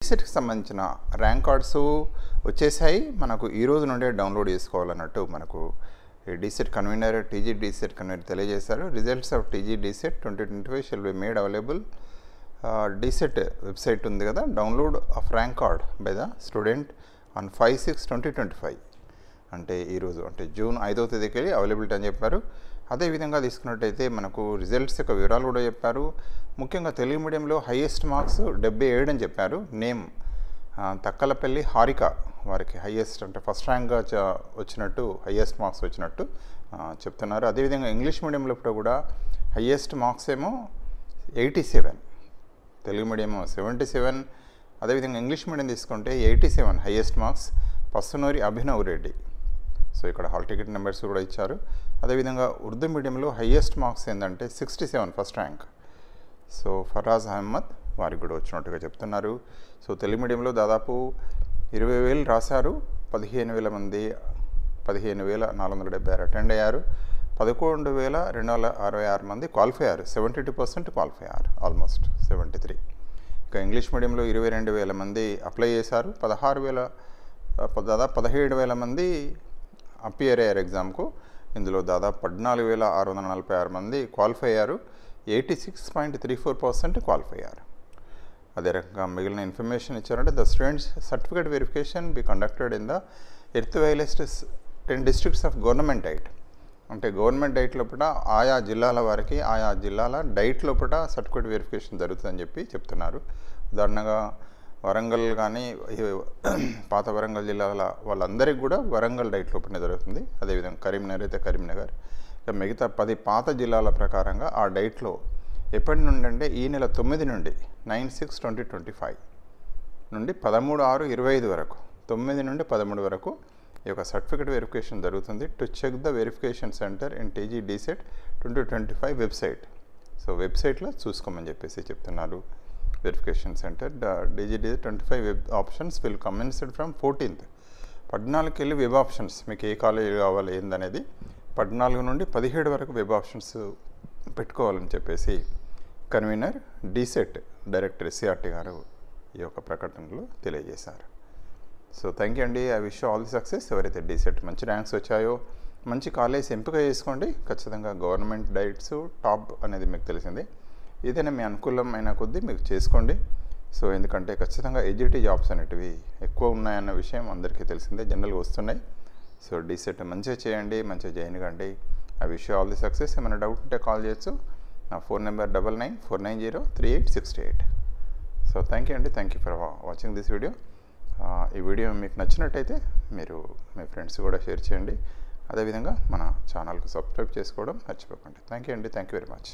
డీసెట్కి సంబంధించిన rank cards వచ్చేసాయి. మనకు ఈ రోజు నుండే డౌన్లోడ్ చేసుకోవాలన్నట్టు మనకు DEECET convener TG DEECET convener తెలియజేశారు. Results of TG DEECET 2025 shall be made available. DEECET website ఉంది కదా, download of rank card by the student on 5/6/2025 అంటే ఈరోజు అంటే జూన్ 5వ తేదీకి వెళ్ళి అవైలబిలిటీ అని చెప్పారు. అదేవిధంగా తీసుకున్నట్టయితే మనకు రిజల్ట్స్ యొక్క వివరాలు కూడా చెప్పారు. ముఖ్యంగా తెలుగు మీడియంలో హైయెస్ట్ మార్క్స్ 77 అని చెప్పారు. నేమ్ తక్కలపల్లి హారిక, వారికి హైయెస్ట్ అంటే ఫస్ట్ ర్యాంక్ వచ్చినట్టు, హైయెస్ట్ మార్క్స్ వచ్చినట్టు చెప్తున్నారు. అదేవిధంగా ఇంగ్లీష్ మీడియంలో కూడా హైయెస్ట్ మార్క్స్ ఏమో 87, తెలుగు మీడియం 77, అదేవిధంగా ఇంగ్లీష్ మీడియం తీసుకుంటే 87 highest marks Pasunuri Abhinav Reddy. So ఇక్కడ హాల్ టికెట్ నెంబర్స్ కూడా ఇచ్చారు. అదేవిధంగా ఉర్దూ మీడియంలో హైయెస్ట్ మార్క్స్ ఏంటంటే 67 first rank. So Faraz Ahmed, వారికి కూడా వచ్చినట్టుగా చెప్తున్నారు. సో తెలుగు మీడియంలో దాదాపు 20,000 రాశారు, 15,000 మంది 15,476 అటెండ్ అయ్యారు, 11,266 మంది క్వాలిఫై అయ్యారు, 72% క్వాలిఫై అయ్యారు, ఆల్మోస్ట్ 73. ఇక ఇంగ్లీష్ మీడియంలో 22,000 మంది అప్లై చేశారు, దాదాపు 17,000 మంది అపియర్ అయ్యారు ఎగ్జామ్కు. ఇందులో దాదాపు 14,646 మంది క్వాలిఫై అయ్యారు, 86.34% క్వాలిఫై అయ్యారు. అదే రకంగా మిగిలిన ఇన్ఫర్మేషన్ ఇచ్చారంటే the students certificate verification be conducted in the ఎర్త్వైలెస్ట్ 10 districts ఆఫ్ గవర్నమెంట్ డైట్. అంటే గవర్నమెంట్ డైట్ లోపల ఆయా జిల్లాల వారికి ఆయా జిల్లాల డైట్ లోపల సర్టిఫికేట్ వెరిఫికేషన్ జరుగుతుందని చెప్తున్నారు. ఉదాహరణగా వరంగల్ కానీ పాత వరంగల్ జిల్లాల వాళ్ళందరికీ కూడా వరంగల్ డైట్ లోపలనే జరుగుతుంది. అదేవిధంగా కరీంనగర్ అయితే కరీంనగర్, ఇక మిగతా 10 పాత జిల్లాల ప్రకారంగా ఆ డైట్లో ఎప్పటి నుండి అంటే ఈ నెల 9 నుండి 9/6/2025 నుండి 13/6/25 వరకు, 9 నుండి 13 వరకు ఈ యొక్క సర్టిఫికేట్ వెరిఫికేషన్ జరుగుతుంది. To check the verification centre in TG DEECET 2025 website. So వెబ్సైట్లో చూసుకోమని చెప్పేసి చెప్తున్నారు. Verification centre TG DEECET 25 web options will commenced from 14th. 14కి వెళ్ళి వెబ్ ఆప్షన్స్ మీకు ఏ కాలేజీ కావాలి ఏందనేది 14 నుండి 17 వరకు వెబ్ ఆప్షన్స్ పెట్టుకోవాలని చెప్పేసి కన్వీనర్ డీసెట్ డైరెక్టర్ సిఆర్టీ గారు ఈ యొక్క ప్రకటనలో తెలియజేశారు. సో థ్యాంక్ యూ అండి. I wish all the success. ఎవరైతే డీసెట్ మంచి ర్యాంక్స్ వచ్చాయో మంచి కాలేజ్ ఎంపిక చేసుకోండి. ఖచ్చితంగా గవర్నమెంట్ డైట్స్ టాప్ అనేది మీకు తెలిసింది. ఏదైనా మీ అనుకూలమైన కొద్దీ మీకు చేసుకోండి. సో ఎందుకంటే ఖచ్చితంగా ఎడ్జిటీ జాబ్స్ అనేటివి ఎక్కువ ఉన్నాయన్న విషయం అందరికీ తెలిసిందే, జనరల్గా వస్తున్నాయి. సో డీసెట్ మంచిగా చేయండి, మంచిగా జాయిన్ కండి. I wish all the success. ఏమైనా డౌట్ ఉంటే కాల్ చేయొచ్చు. నా phone number 9949038868. So thank you అండి. Thank you for watching this video. ఈ వీడియో మీకు నచ్చినట్టయితే మీరు మీ ఫ్రెండ్స్ కూడా షేర్ చేయండి. అదేవిధంగా మన ఛానల్కు సబ్స్క్రైబ్ చేసుకోవడం మర్చిపోకండి. థ్యాంక్ యూ అండి. Thank you very much.